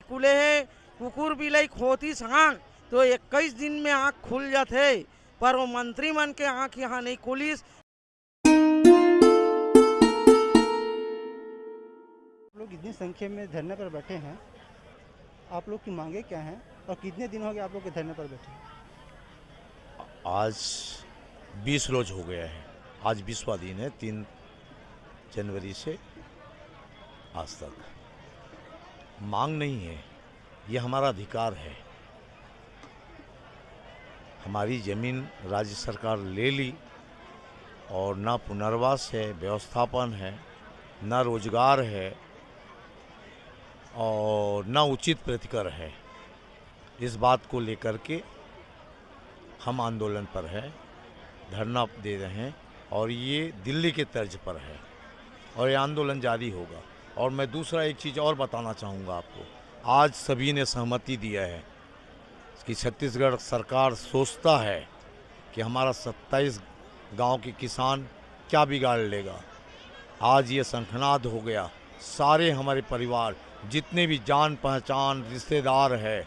खुले है, कुकुर बिलाई खोती सांग तो 21 दिन में आँख खुल जाते, पर वो मंत्री मन के आँख यहाँ नहीं खुलीस। लोग इतनी संख्या में धरने पर बैठे हैं, आप लोग की मांगे क्या हैं और कितने दिन हो गए आप लोग के धरने पर बैठे हैं? आज 20 रोज हो गया है। आज 20वां दिन है, 3 जनवरी से आज तक। मांग नहीं है, ये हमारा अधिकार है। हमारी ज़मीन राज्य सरकार ले ली और ना पुनर्वास है, व्यवस्थापन है, ना रोजगार है और ना उचित प्रतिकर है। इस बात को लेकर के हम आंदोलन पर है, धरना दे रहे हैं और ये दिल्ली के तर्ज पर है और ये आंदोलन जारी होगा। और मैं दूसरा एक चीज़ और बताना चाहूँगा आपको, आज सभी ने सहमति दिया है कि छत्तीसगढ़ सरकार सोचता है कि हमारा 27 गांव के किसान क्या बिगाड़ लेगा। आज ये शंखनाद हो गया। सारे हमारे परिवार जितने भी जान पहचान रिश्तेदार है,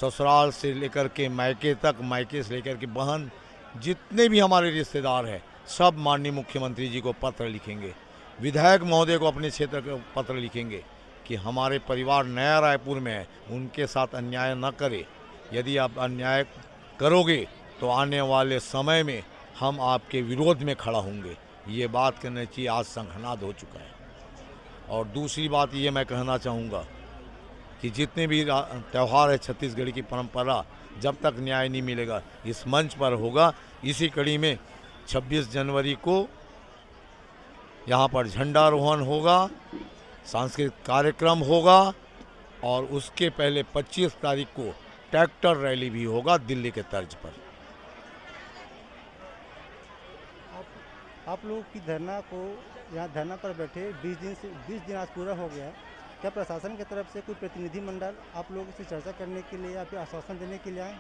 ससुराल से लेकर के मायके तक, मायके से लेकर के बहन, जितने भी हमारे रिश्तेदार हैं, सब माननीय मुख्यमंत्री जी को पत्र लिखेंगे, विधायक महोदय को अपने क्षेत्र का पत्र लिखेंगे कि हमारे परिवार नया रायपुर में है, उनके साथ अन्याय न करे। यदि आप अन्याय करोगे तो आने वाले समय में हम आपके विरोध में खड़ा होंगे। ये बात करने चाहिए। आज शंखनाद हो चुका है। और दूसरी बात ये मैं कहना चाहूँगा कि जितने भी त्यौहार है छत्तीसगढ़ की परंपरा, जब तक न्याय नहीं मिलेगा इस मंच पर होगा। इसी कड़ी में 26 जनवरी को यहाँ पर झंडारोहण होगा, सांस्कृतिक कार्यक्रम होगा और उसके पहले 25 तारीख को ट्रैक्टर रैली भी होगा दिल्ली के तर्ज पर। आप लोग की धरना को यहाँ धरना पर बैठे 20 दिन आज पूरा हो गया है। क्या प्रशासन की तरफ से कोई प्रतिनिधि मंडल आप लोगों से चर्चा करने के लिए या फिर आश्वासन देने के लिए आए?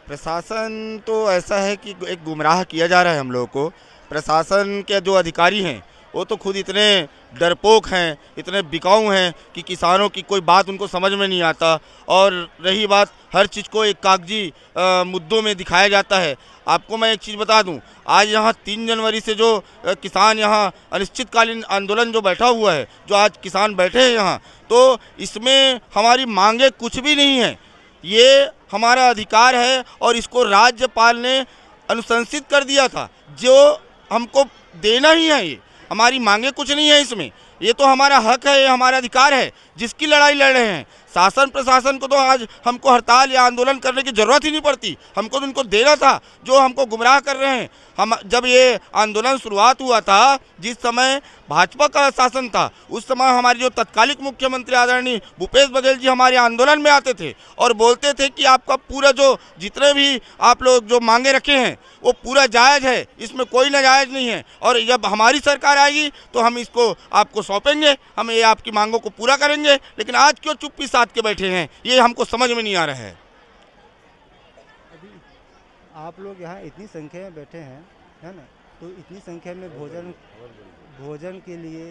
प्रशासन तो ऐसा है कि एक गुमराह किया जा रहा है हम लोगों को। प्रशासन के जो अधिकारी हैं वो तो खुद इतने डरपोक हैं, इतने बिकाऊ हैं कि किसानों की कोई बात उनको समझ में नहीं आता। और रही बात, हर चीज़ को एक कागजी मुद्दों में दिखाया जाता है। आपको मैं एक चीज़ बता दूं, आज यहाँ 3 जनवरी से जो किसान यहाँ अनिश्चितकालीन आंदोलन जो बैठा हुआ है, जो आज किसान बैठे हैं यहाँ, तो इसमें हमारी मांगे कुछ भी नहीं है। ये हमारा अधिकार है और इसको राज्यपाल ने अनुशंसित कर दिया था, जो हमको देना ही है। ये हमारी मांगे कुछ नहीं है इसमें। ये तो हमारा हक है, ये हमारा अधिकार है जिसकी लड़ाई लड़ रहे हैं। शासन प्रशासन को तो आज हमको हड़ताल या आंदोलन करने की ज़रूरत ही नहीं पड़ती। हमको तो उनको देना था जो हमको गुमराह कर रहे हैं। हम जब ये आंदोलन शुरुआत हुआ था, जिस समय भाजपा का शासन था, उस समय हमारे जो तत्कालिक मुख्यमंत्री आदरणीय भूपेश बघेल जी हमारे आंदोलन में आते थे और बोलते थे कि आपका पूरा जो जितने भी आप लोग जो मांगे रखे हैं वो पूरा जायज़ है, इसमें कोई नाजायज़ नहीं है। और जब हमारी सरकार आएगी तो हम इसको आपको सौंपेंगे, हम ये आपकी मांगों को पूरा करेंगे। लेकिन आज क्यों चुप्पी साध के बैठे हैं, ये हमको समझ में नहीं आ रहा है। अभी आप लोग यहाँ इतनी संख्या में बैठे हैं, है ना, तो इतनी संख्या में भोजन के लिए,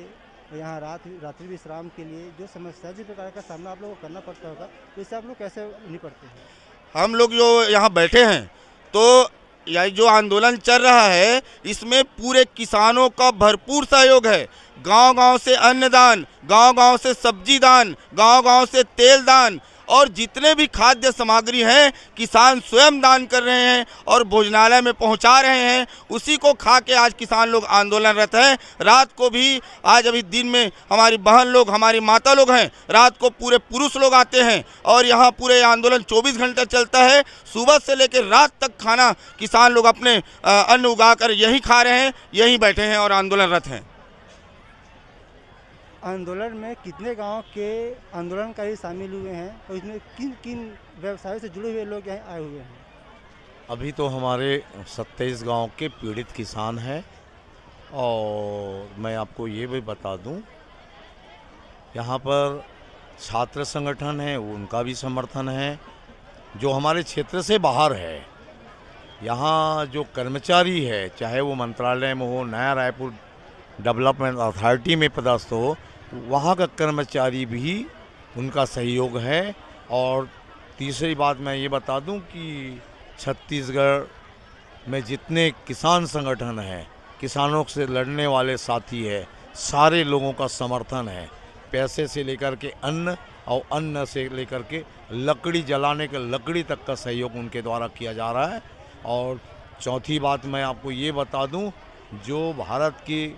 यहाँ रात्रि विश्राम के लिए जो समस्या जिस प्रकार का सामना आप लोगों को करना पड़ता होगा, तो इससे आप लोग कैसे निपटते हैं? हम लोग जो यहाँ बैठे हैं, तो यह जो आंदोलन चल रहा है इसमें पूरे किसानों का भरपूर सहयोग है। गांव-गांव से अन्नदान, गांव-गांव से सब्जी दान, गांव-गांव से तेल दान और जितने भी खाद्य सामग्री हैं किसान स्वयं दान कर रहे हैं और भोजनालय में पहुंचा रहे हैं। उसी को खा के आज किसान लोग आंदोलनरत हैं। रात को भी, आज अभी दिन में हमारी बहन लोग, हमारी माता लोग हैं, रात को पूरे पुरुष लोग आते हैं और यहाँ पूरे आंदोलन 24 घंटे चलता है। सुबह से लेकर रात तक खाना किसान लोग अपने अन्न उगा कर यहीं खा रहे हैं, यहीं बैठे हैं और आंदोलनरत हैं। आंदोलन में कितने गांव के आंदोलनकारी शामिल हुए हैं और इसमें किन किन व्यवसायों से जुड़े हुए लोग यहाँ आए हुए हैं? अभी तो हमारे 27 गांव के पीड़ित किसान हैं और मैं आपको ये भी बता दूं, यहाँ पर छात्र संगठन है, उनका भी समर्थन है। जो हमारे क्षेत्र से बाहर है, यहाँ जो कर्मचारी है, चाहे वो मंत्रालय में हो, नया रायपुर डेवलपमेंट अथॉरिटी में पदस्थ हो, वहाँ का कर्मचारी भी उनका सहयोग है। और तीसरी बात मैं ये बता दूं कि छत्तीसगढ़ में जितने किसान संगठन हैं, किसानों से लड़ने वाले साथी है, सारे लोगों का समर्थन है। पैसे से लेकर के अन्न और अन्न से लेकर के लकड़ी जलाने के लकड़ी तक का सहयोग उनके द्वारा किया जा रहा है। और चौथी बात मैं आपको ये बता दूं, जो भारत की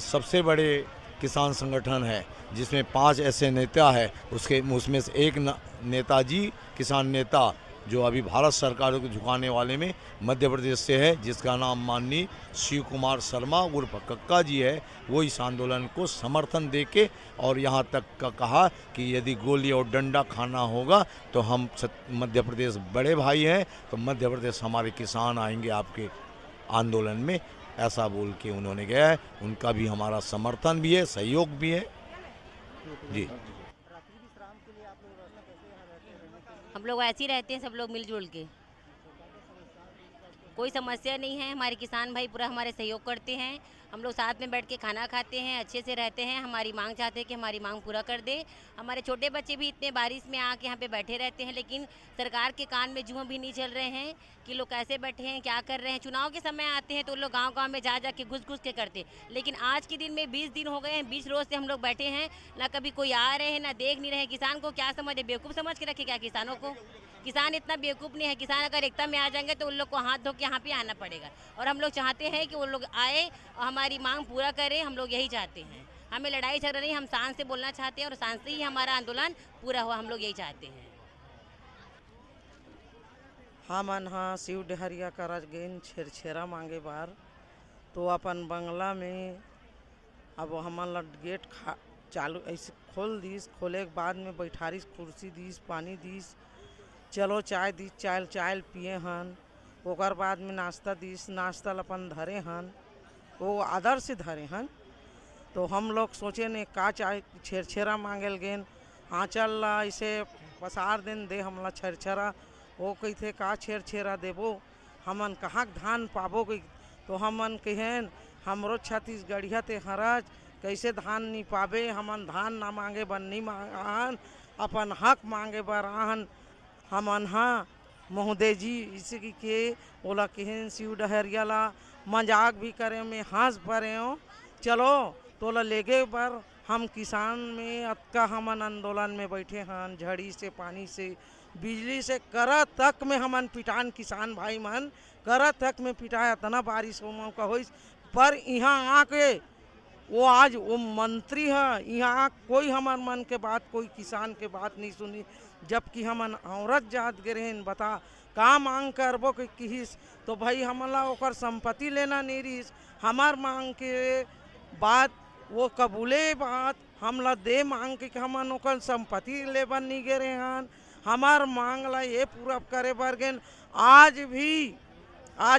सबसे बड़े किसान संगठन है जिसमें 5 ऐसे नेता है, उसमें से एक नेताजी किसान नेता जो अभी भारत सरकार को झुकाने वाले में मध्य प्रदेश से है, जिसका नाम माननीय शिव कुमार शर्मा उर्फ कक्का जी है, वो इस आंदोलन को समर्थन देके और यहाँ तक का कहा कि यदि गोली और डंडा खाना होगा तो हम मध्य प्रदेश बड़े भाई हैं, तो मध्य प्रदेश हमारे किसान आएंगे आपके आंदोलन में, ऐसा बोल के उन्होंने गया है। उनका भी हमारा समर्थन भी है, सहयोग भी है जी। हम लोग ऐसे ही रहते हैं, सब लोग मिलजुल के, कोई समस्या नहीं है। हमारे किसान भाई पूरा हमारे सहयोग करते हैं, हम लोग साथ में बैठ के खाना खाते हैं, अच्छे से रहते हैं। हमारी मांग चाहते हैं कि हमारी मांग पूरा कर दे। हमारे छोटे बच्चे भी इतने बारिश में आके यहाँ पे बैठे रहते हैं, लेकिन सरकार के कान में जूं भी नहीं चल रहे हैं कि लोग कैसे बैठे हैं, क्या कर रहे हैं। चुनाव के समय आते हैं तो लोग गांव-गांव में जा के घुस के करते, लेकिन आज के दिन में 20 दिन हो गए हैं, 20 रोज से हम लोग बैठे हैं, ना कभी कोई आ रहे हैं, ना देख नहीं रहे हैं। किसान को क्या समझे, बेवकूफ़ समझ के रखे क्या किसानों को? किसान इतना बेवकूफ़ नहीं है। किसान अगर एकता में आ जाएंगे तो उन लोग को हाथ धो के यहाँ पे आना पड़ेगा, और हम लोग चाहते हैं कि वो लोग आए और हमारी मांग पूरा करें। हम लोग यही चाहते हैं, हमें लड़ाई झगड़ा नहीं, हम शांत से बोलना चाहते हैं और शांत से ही हमारा आंदोलन पूरा हुआ, हम लोग यही चाहते हैं। हमन हाँ शिव डहरिया करज गेन छेरछेरा मांगे बार, तो अपन बंगला में अब हमन ला गेट चालू ऐसे खोल दीस, खोले के बाद में बैठारिस, कुर्सी दीस, पानी दीस, चलो चाय दी, चाय पिए हन, ओकर बाद में नाश्ता दीस, नाश्ता अपन धरे हन, वो आदर से धरे हन। तो हम लोग सोचे ने का चाय छेरछेरा मांगल गेन, हाँ चल ला इसे पसार दिन दे हमला छेरछेरा। वो कहते का छेरछेरा देबो, हमन कहाँ धान पाबो गई, तो हमन कहेन हमरो छत्तीसगढ़िया ते हरज कैसे धान नहीं पाबे, हमन धान ना मांगे बर नहीं मांगन, अपन हक मांगे बर आहन। हमन हाँ महोदय जी इसे के ओला कहन शिव डहरिया ला मजाक भी करे में हंस परे हो, चलो तोला लेगे बर हम किसान में अतका हमन आंदोलन में बैठे हन, झड़ी से पानी से बिजली से कर तक में हमन पिटान, किसान भाई मन कर तक में पिटाया, इतना बारिश हो मौका हो, पर यहाँ आके वो आज वो मंत्री है, यहाँ कोई हमार मन के बात, कोई किसान के बात नहीं सुनी, जबकि हमन औरत जात गिरहन बता का मांग करबो किहिस, तो भाई हमला ओकर संपत्ति लेना नहीं रहीस, हमार मांग के बात वो कबूले बात हमला दे मांग के हमन ओकर संपत्ति लेबर नहीं गे रहे हन, हमार मांग ला ये पूरा करे बर गेन। आज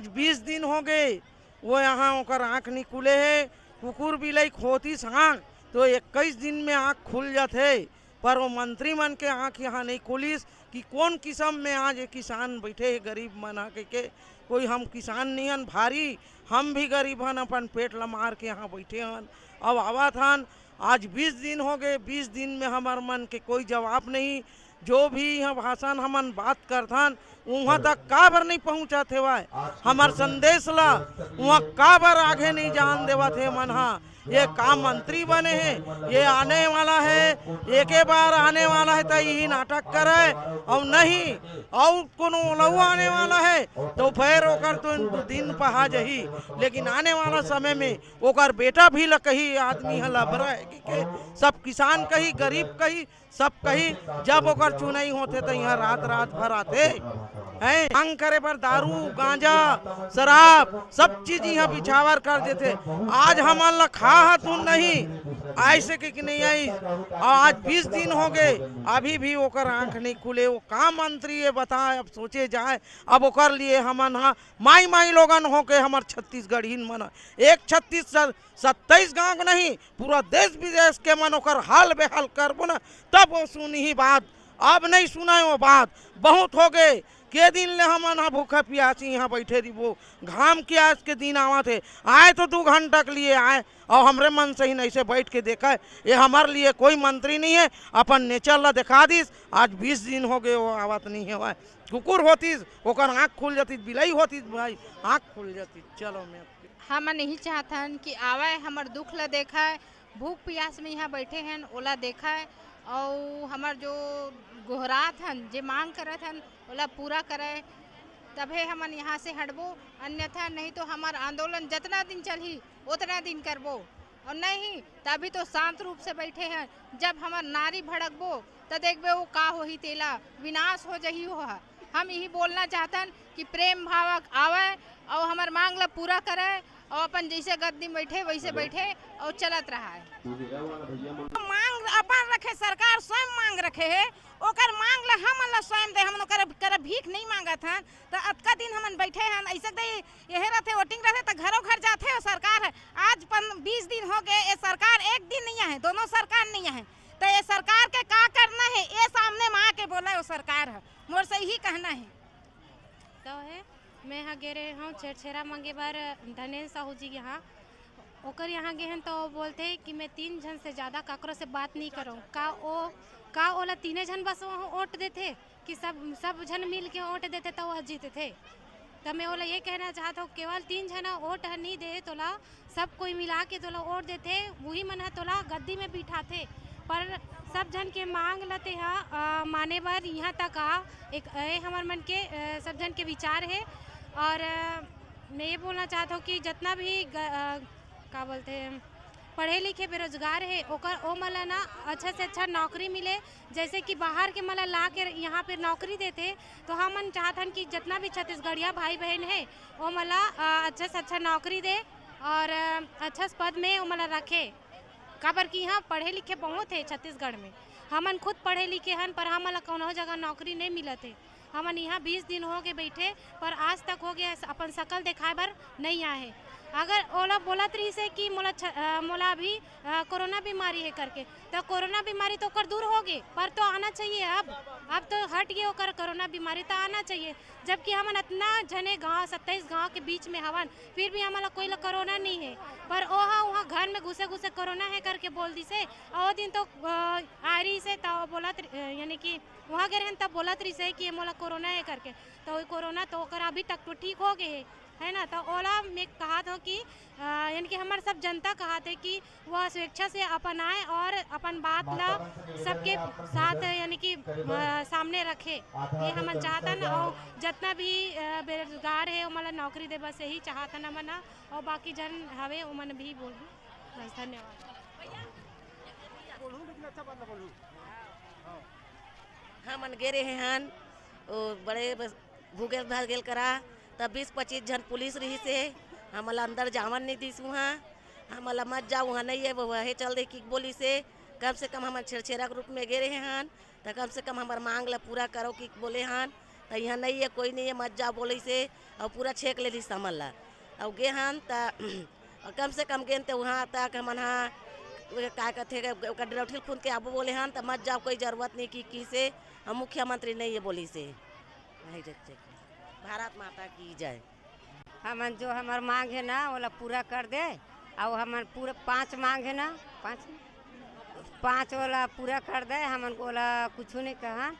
20 दिन हो गए वो यहाँ ओकर आँख नहीं खुले है, कुकुर बिलाई खोती सांग तो 21 दिन में आँख खुल जाते, पर वो मंत्री मन के आँख यहाँ नहीं खुलिस कि कौन किस्म में आज ये किसान बैठे गरीब मन के कोई हम किसान नहीं हन भारी, हम भी गरीब हन, अपन पेट ला मार के यहाँ बैठे हन। अब आवा थान आज 20 दिन हो गए, 20 दिन में हमार मन के कोई जवाब नहीं, जो भी यहाँ भाषण हमन बात करथन वहाँ तक का बर नहीं पहुँचा थे, वाय हमार संदेश ला वहाँ का बर आगे नहीं जान देवा थे मन। हाँ ये का मंत्री बने हैं, ये आने वाला है, एक बार आने वाला है तो यही नाटक करे, और नहीं और कोनो लहू आने वाला है तो फिर ओकर तो दिन पहा जही, लेकिन आने वाला समय में ओकर बेटा भी ल कही आदमी है लबरा है कि सब किसान कही, गरीब कही, सब कही, जब ओकर चुनाई होते तो यहाँ रात भर आते हैं, मांग करे पर दारू गांजा शराब सब चीज यहाँ बिछावर कर देते। आज हमार ला खा तू नहीं ऐसे कि नहीं आई, और आज 20 दिन हो गए अभी भी ओकर आंख नहीं खुले, वो का मंत्री है बताए, अब सोचे जाए, अब ओकर लिए हमन हाँ माई लोगन हो के हमार छत्तीसगढ़ीन मन एक 27 गाँव नहीं पूरा देश विदेश के मन ओकर हाल बेहाल करबो ना, तब वो सुनी ही बात, अब नहीं सुना वो बात, बहुत हो गए के दिन ले हम ना भूखा प्यासी यहाँ बैठे रही, वो घाम के आज के दिन आवा थे, आए तो 2 घंटा के लिए आए और हमरे मन से ही नहीं से बैठ के देखा है। ये हमारे लिए कोई मंत्री नहीं है, अपन नेचर ला दिखा दीस। आज 20 दिन हो गए वो आवत नहीं है। वह कुकुर होतीस ओकर आँख खुल जाती, बिलाई होती भाई आँख खुल जाती। चलो मैं हम नहीं चाहतन कि आवे हमार दुख ला देखा है, भूख प्यास में यहाँ बैठे हैं ओला देखा है और हमार जो गोहरात हन जे मांग करत हन ओला पूरा करे, तबे हमन यहाँ से हटबो। अन्यथा नहीं तो हमार आंदोलन जितना दिन चली उतना दिन करबो, और नहीं तभी तो शांत रूप से बैठे हैं। जब हमार नारी भड़कबो तो देखबे वो का होही, तेला विनाश हो जही हो। हम यही बोलना चाहतन कि प्रेम भावक आवे और हमार मांग ला पूरा करे और अपन जैसे गद्दी बैठे वैसे बैठे और चलत रहा है। मांग अपन रखे, सरकार स्वयं मांग रखे है, ओकर मांग ला हम ला स्वयं दे। हम कर भीख नहीं मांगत हन, तो अतका दिन हमन बैठे हन ऐसे दे यही रहते, वोटिंग रहते तो घरों घर जाते और सरकार है। आज 20 दिन हो गए, ये सरकार एक दिन नहीं है, दोनों सरकार नहीं है, तो ये सरकार के का करना है ये सामने में आके बोला वो सरकार है, मोर से ही कहना है। तो है मैं यहाँ गे रहे हूँ छेरछेरा मांगे बार धनेश साहू जी यहाँ, ओकर यहाँ गए हैं तो बोलते हैं कि मैं 3 जन से ज़्यादा काकरों से बात नहीं करूँ। का ओला 3 जन बस वहाँ वोट देते कि सब जन मिल के वोट देते तो वह जीते थे। तो मैं ओला ये कहना चाहता हूँ केवल 3 जना वोट नहीं दे तोला सब कोई मिला के तोला वोट देते, वही मन है तोला गद्दी में बिठाते। पर सब जन के मांग लते हैं माने बार यहाँ तक एक हमारे मन के सब जन के विचार है। और मैं ये बोलना चाहता हूँ कि जितना भी क्या बोलते हैं पढ़े लिखे बेरोजगार है ओकर ओ मला ना अच्छा से अच्छा नौकरी मिले, जैसे कि बाहर के मला ला के यहाँ पे नौकरी देते। तो हम चाहतन कि जितना भी छत्तीसगढ़िया भाई बहन है वो मला अच्छा से अच्छा नौकरी दे और अच्छा पद में वो मला रखे। काबर कि यहाँ पढ़े लिखे बहुत है छत्तीसगढ़ में, हमन खुद पढ़े लिखे हन पर हमला कौनो जगह नौकरी नहीं मिलत है। हमन यहाँ 20 दिन हो गए बैठे पर आज तक हो गया अपन शकल दिखाए बर नहीं आए। अगर ओला बोलत रही से कि मोला अभी कोरोना बीमारी है करके, तो कोरोना बीमारी तो कर दूर हो गए पर तो आना चाहिए। अब तो हट गए ओकर कोरोना बीमारी तो आना चाहिए, जबकि हमन इतना जने गांव 27 गांव के बीच में हवन फिर भी हमारा कोई कोरोना नहीं है। पर वहाँ घर में घुसे कोरोना है करके बोल दी से, और दिन तो आ रही से तो बोलत यानी कि वहाँ गए हैं तब बोलत रही से कि मोला कोरोना है करके, तो कोरोना तो ओकर अभी तक तो ठीक हो गए है ना। तो ओला में कहा था कि यानी कि हमारे सब जनता कहा थे कि वह स्वेच्छा से अपन आए और अपन बात ला सबके साथ यानी कि सामने रखे, ये हम चाहता ना। और जितना भी बेरोजगार है वो मतलब नौकरी दे, बस यही चाहता ना मना। और बाकी जन हवे वो मन भी बोल। बस धन्यवाद। हमन गे रहे हन बड़े भूगे भाग गेल करा, तब 20-25 जन पुलिस रही से हमला अंदर जावन नहीं दी वहाँ, हमला मत जाओ वहाँ नहीं है वही चल रही कि बोली से कम हम छेरछेरा के रूप में गे रहे हन, तो कम से कम हमार मांग ला पूरा करो कि बोले हन। तो यहाँ नहीं है कोई नहीं है मत जाओ बोले से, और पूरा छेक ले ली समझ ला और गे हन। तो कम से कम गेन तो वहाँ तक हमन हाँ का कहते डरौठिल खून के आबू बोले हन, तो मत जाओ कोई ज़रूरत नहीं कि से हम मुख्यमंत्री नहीं है बोली से। नहीं देखते भारत माता की जय। हमन जो हमार मांग है ना वो पूरा कर दे, और हमन पूरा 5 मांग है ना 5 वाला पूरा कर दे। हमन को कुछ नहीं कहा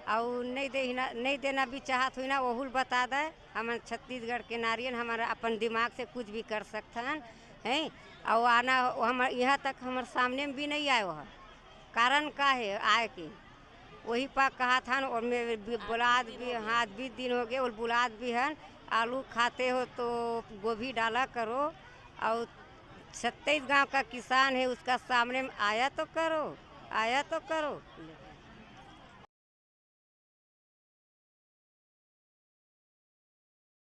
और नहीं देना भी चाहत हुई ना वहुल बता दे। हमन छत्तीसगढ़ के नारियल हमारा अपन दिमाग से कुछ भी कर सकथन है। और आना हमार यहाँ तक हमारे सामने में भी नहीं आए, वह कारण का है आए के वही पा कहा था। और मैं बुलाद भी हाँ 20 दिन हो गए और बुलाद भी है। आलू खाते हो तो गोभी डाला करो, और 27 गांव का किसान है उसका सामने में आया तो करो।